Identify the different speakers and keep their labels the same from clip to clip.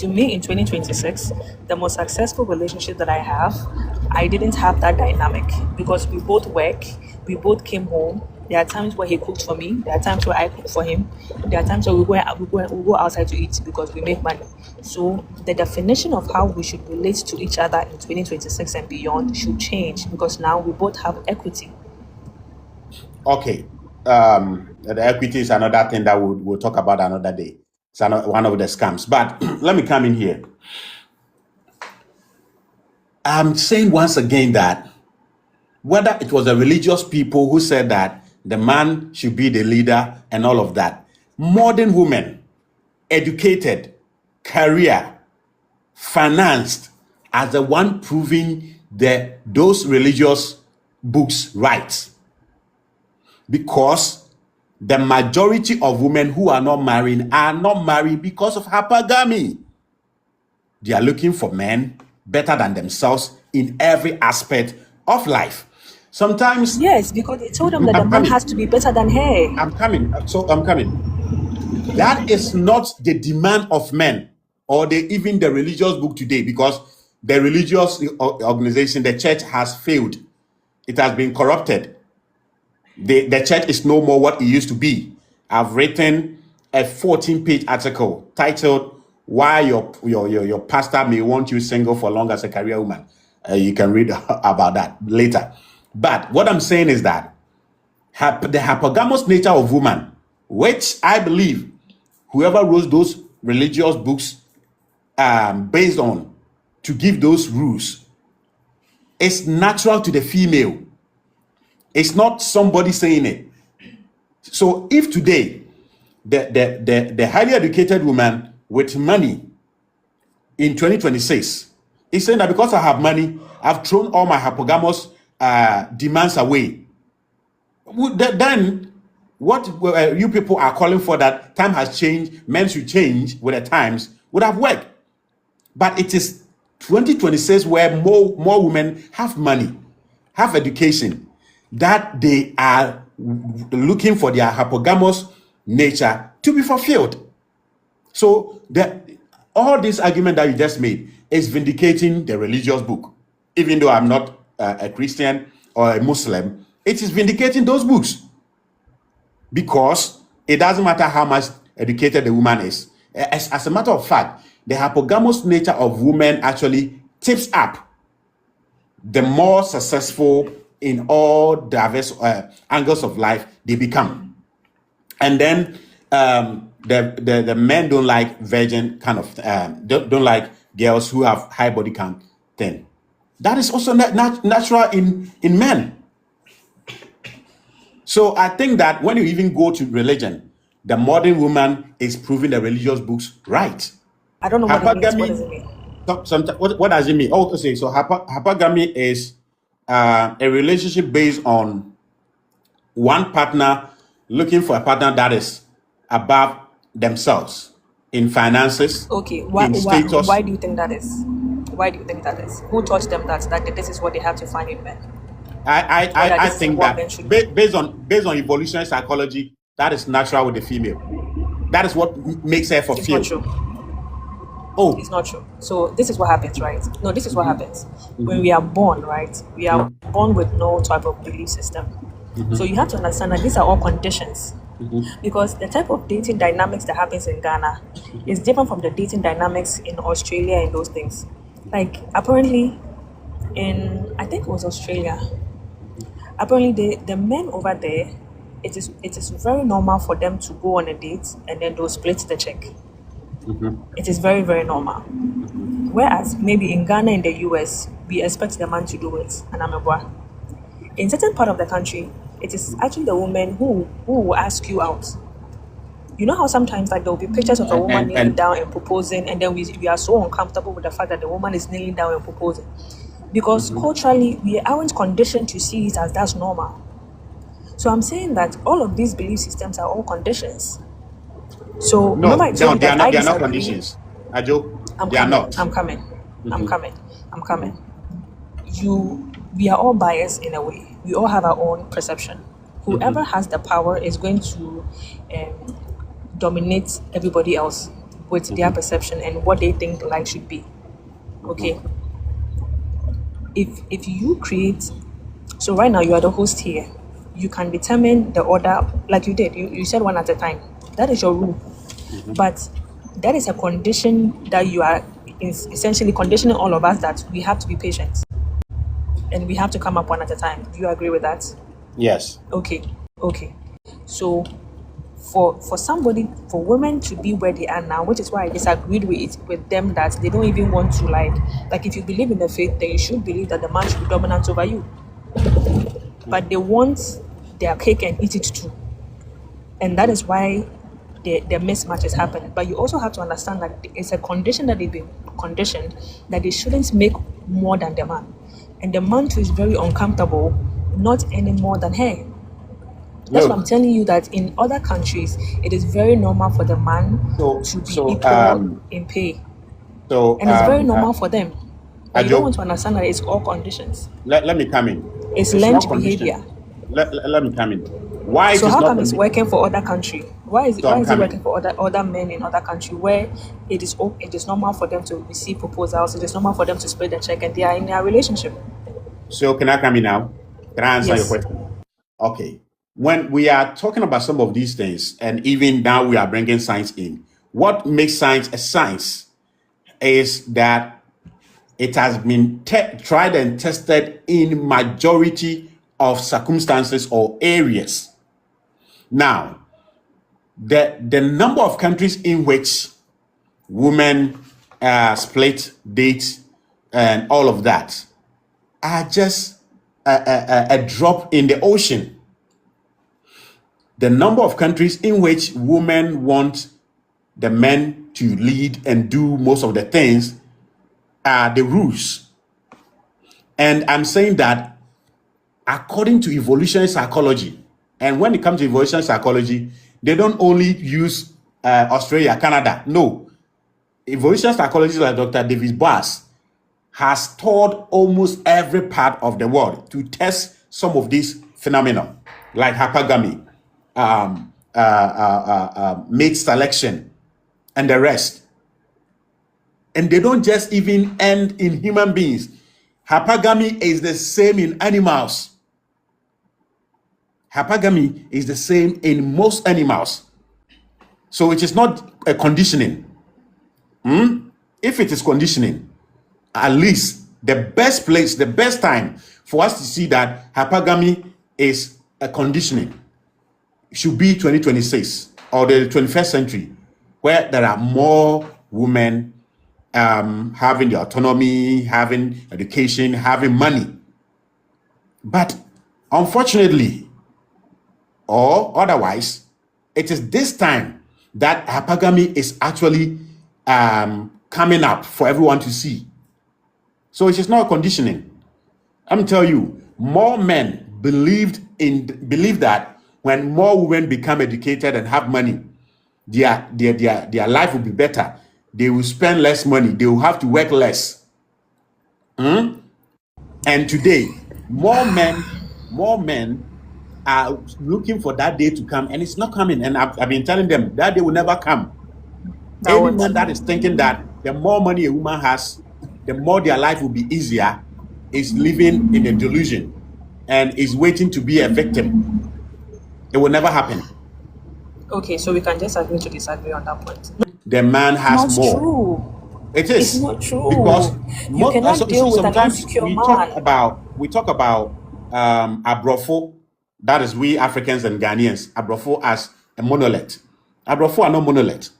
Speaker 1: To me, in 2026, the most successful relationship that I have, I didn't have that dynamic because we both work, we both came home. There are times where he cooked for me, there are times where I cook for him, there are times where we go outside to eat because we make money. So the definition of how we should relate to each other in 2026 and beyond should change because now we both have equity.
Speaker 2: Okay. The equity is another thing that we'll talk about another day. It's one of the scams. But let me come in here. I'm saying once again that whether it was the religious people who said that the man should be the leader and all of that, modern women, educated, career, financed, as the one proving those religious books right. Because the majority of women who are not married because of hypergamy. They are looking for men better than themselves in every aspect of life. Sometimes,
Speaker 1: Yes, because they told them that the man has to be better than her.
Speaker 2: I'm coming. That is not the demand of men or even the religious book today, because the religious organization, the church, has failed. It has been corrupted. The church is no more what it used to be. I've written a 14-page article titled "Why Your Pastor May Want You Single for Long as a Career Woman." You can read about that later. But what I'm saying is that the hypergamous nature of woman, which I believe whoever wrote those religious books based on to give those rules, is natural to the female. It's not somebody saying it. So if today the highly educated woman with money in 2026 is saying that because I have money, I've thrown all my hypergamous demands away, then what you people are calling for, that time has changed, men should change with the times, would have worked. But it is 2026 where more women have money, have education, that they are looking for their hypergamous nature to be fulfilled. So all this argument that you just made is vindicating the religious book. Even though I'm not a Christian or a Muslim, it is vindicating those books, because it doesn't matter how much educated the woman is. As a matter of fact, the hypergamous nature of women actually tips up the more successful in all diverse angles of life they become. And then the men don't like virgin kind of, don't like girls who have high body count thing. That is also natural in men. So I think that when you even go to religion, the modern woman is proving the religious books right.
Speaker 1: I don't know what it means. What does it mean?
Speaker 2: What does it mean? Oh, okay. So hypergamy is a relationship based on one partner looking for a partner that is above themselves in finances.
Speaker 1: Okay,
Speaker 2: in status.
Speaker 1: why do you think that is? Why do you think that is? Who taught them that this is what they have to find in men?
Speaker 2: I think that based on evolutionary psychology, that is natural with the female. That is what makes her fulfilled.
Speaker 1: It's not true.
Speaker 2: Oh,
Speaker 1: It's not true. So this is what happens, right? No, this is what happens. When we are born, right? We are born with no type of belief system. So you have to understand that these are all conditions. Because the type of dating dynamics that happens in Ghana is different from the dating dynamics in Australia and those things. Like apparently I think it was Australia, apparently the men over there, it is very normal for them to go on a date and then they'll split the check. It is very, very normal. Whereas maybe in Ghana, in the US, we expect the man to do it, and I'm a boy. In certain part of the country, it is actually the woman who will ask you out. You know how sometimes like there will be pictures of a woman kneeling down and proposing, and then we are so uncomfortable with the fact that the woman is kneeling down and proposing, because culturally we aren't conditioned to see it as that's normal. So I'm saying that all of these belief systems are all conditions. So
Speaker 2: no,
Speaker 1: remember I told you
Speaker 2: they are
Speaker 1: that I
Speaker 2: not. They are not
Speaker 1: disagree.
Speaker 2: conditions. Ajo,
Speaker 1: I'm
Speaker 2: they are
Speaker 1: coming.
Speaker 2: not.
Speaker 1: I'm coming. I'm coming. We are all biased in a way. We all have our own perception. Whoever has the power is going to dominate everybody else with their perception and what they think life should be. Okay. If you create, so right now you are the host here, you can determine the order like you did. You said one at a time. That is your rule. But that is a condition that you are essentially conditioning all of us that we have to be patient and we have to come up one at a time. Do you agree with that?
Speaker 2: Yes.
Speaker 1: Okay. So for somebody, for women to be where they are now, which is why I disagreed with them that they don't even want to like if you believe in the faith, then you should believe that the man should be dominant over you. But they want their cake and eat it too. And that is why the mismatches happen. But you also have to understand that it's a condition that they've been conditioned that they shouldn't make more than the man. And the man too is very uncomfortable, not any more than her. That's what I'm telling you, that in other countries, it is very normal for the man to be equal in pay. And it's very normal for them. But you don't want to understand that it's all conditions.
Speaker 2: Let me come in.
Speaker 1: It's learned behavior.
Speaker 2: Let me come in. Why?
Speaker 1: So how come it's working for other country? Why is it working for other men in other country where it is normal for them to receive proposals, it is normal for them to split the check, and they are in their relationship?
Speaker 2: So can I come in now? Can I answer your question? Okay. When we are talking about some of these things, and even now we are bringing science in, what makes science a science is that it has been tried and tested in majority of circumstances or areas. Now, the number of countries in which women split, date, and all of that are just a drop in the ocean. The number of countries in which women want the men to lead and do most of the things are the rules. And I'm saying that according to evolutionary psychology, and when it comes to evolutionary psychology, they don't only use Australia, Canada. No. Evolutionary psychologist like Dr. David Bass has toured almost every part of the world to test some of these phenomena, like hypergamy, mate selection, and the rest. And they don't just even end in human beings. Hypergamy is the same in animals. Hypergamy is the same in most animals. So it is not a conditioning. If it is conditioning, at least the best place, the best time for us to see that hypergamy is a conditioning should be 2026 or the 21st century, where there are more women having the autonomy, having education, having money. But unfortunately, or otherwise, it is this time that hypergamy is actually coming up for everyone to see. So it is not conditioning. I'm telling you, more men believe that when more women become educated and have money, their life will be better. They will spend less money. They will have to work less. And today, more men are looking for that day to come, and it's not coming. And I've been telling them that day will never come. Any man that is thinking that the more money a woman has, the more their life will be easier, is living in a delusion and is waiting to be a victim. It will never happen.
Speaker 1: Okay, so we can just agree to disagree on that point.
Speaker 2: The man has more.
Speaker 1: True.
Speaker 2: It is.
Speaker 1: It's not true.
Speaker 2: Because
Speaker 1: you cannot deal with an insecure man.
Speaker 2: We talk about Abrofo, that is we Africans and Ghanaians, Abrofo as a monolith. Abrofo are not monolith.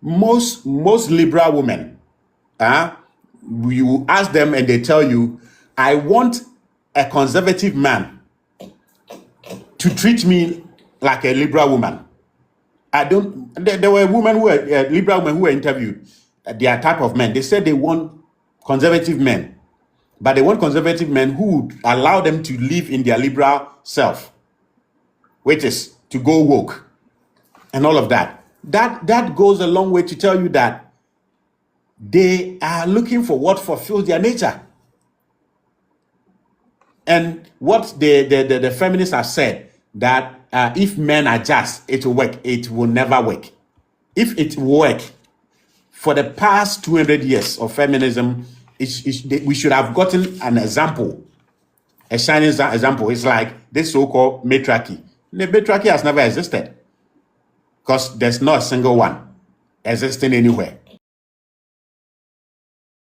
Speaker 2: Most liberal women, you ask them and they tell you, I want a conservative man to treat me like a liberal woman. There were women who were liberal women who were interviewed. Their type of men. They said they want conservative men, but they want conservative men who would allow them to live in their liberal self, which is to go woke and all of that. That goes a long way to tell you that they are looking for what fulfills their nature. And what the feminists have said, that if men adjust, it will work. It will never work. If it work, for the past 200 years of feminism, we should have gotten an example, a shining example. It's like this so-called matriarchy. The matriarchy has never existed because there's not a single one existing anywhere.